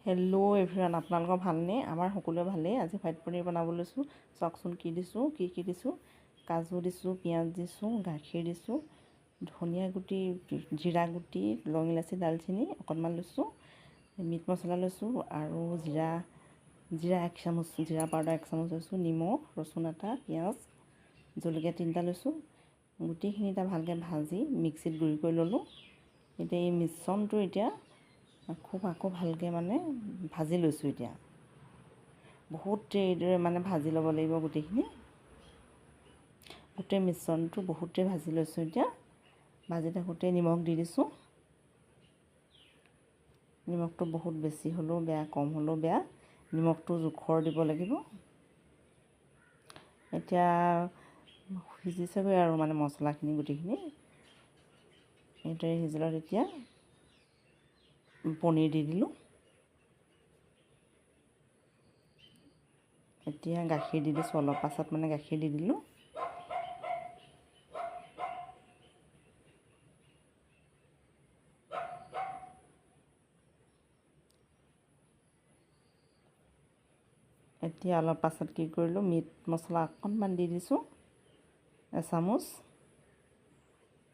Hello' everyone, আপোনালোকৰ ভালনে? আমাৰ সকলোৱে ভালেই। আজি হোৱাইট পনীৰ বনাব লৈছোঁ। চাওকচোন কি দিছোঁ, কি দিছোঁ। কাজু দিছোঁ, পিঁয়াজ দিছোঁ, গাখীৰ দিছোঁ, ধনিয়া গুটি, জিৰা গুটি, লং ইলাচি, দালচেনি অকণমান লৈছোঁ, মিট মছলা লৈছোঁ আৰু জিৰা 1 চামুচ, জিৰা পাউডাৰ 1 চামুচ লৈছোঁ, নিমখ, ৰচুন এটা, পিঁয়াজ, জলকীয়া 3টা লৈছোঁ। গোটেইখিনি এটা ভালকৈ ভাজি মিক্সিত গুড়ি কৰি ল'লোঁ। এতিয়া এই মিশ্ৰণটো আকৌ ভালকৈ ভাজি লৈছোঁ। এতিয়া বহুত এইদৰে ভাজি ল'ব লাগিব। গোটেই মিশ্ৰণটো বহুতে ভাজি লৈছোঁ। এতিয়া ভাজি থাকোঁতে নিমখ দি দিছোঁ। নিমখটো বহুত বেছি হ'লেও বেয়া, কম হ'লেও বেয়া। নিমখটো জোখৰ দিব লাগিব। এতিয়া সিজিছেগৈ আৰু মছলাখিনি গোটেইখিনি এইদৰে সিজিলত এতিয়া পনীৰ দি দিলোঁ। এতিয়া গাখীৰ দি দিছোঁ। অলপ পাছত গাখীৰ দি দিলোঁ। এতিয়া অলপ পাছত কি কৰিলোঁ, মিট মছলা অকণমান দি দিছোঁ 1 চামুচ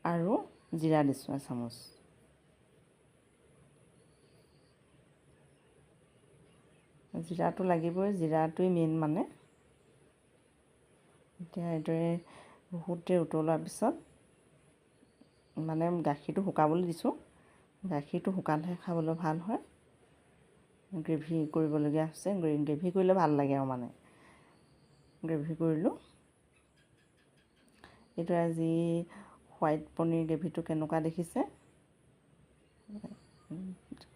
আৰু জিৰা দিছোঁ 1 চামুচ। জিৰাটো লাগিবই, জিৰাটোৱে মেইন এতিয়া এইদৰে বহুত দেৰি উতলোৱাৰ পিছত গাখীৰটো শুকাবলৈ দিছোঁ। গাখীৰটো শুকালেহে খাবলৈ ভাল হয়। গ্ৰেভি কৰিবলগীয়া হৈছে। গ্ৰেভি কৰিলে ভাল লাগে আৰু গ্ৰেভি কৰিলোঁ। এইটো আজি হোৱাইট পনীৰ গ্ৰেভিটো কেনেকুৱা দেখিছে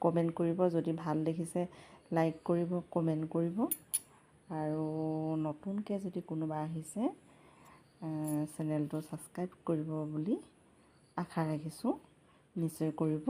কমেণ্ট কৰিব। যদি ভাল দেখিছে লাইক কৰিব, কমেণ্ট কৰিব। আৰু নতুনকৈ যদি কোনোবা আহিছে চেনেলটো ছাবস্ক্ৰাইব কৰিব বুলি আশা ৰাখিছোঁ। নিশ্চয় কৰিব।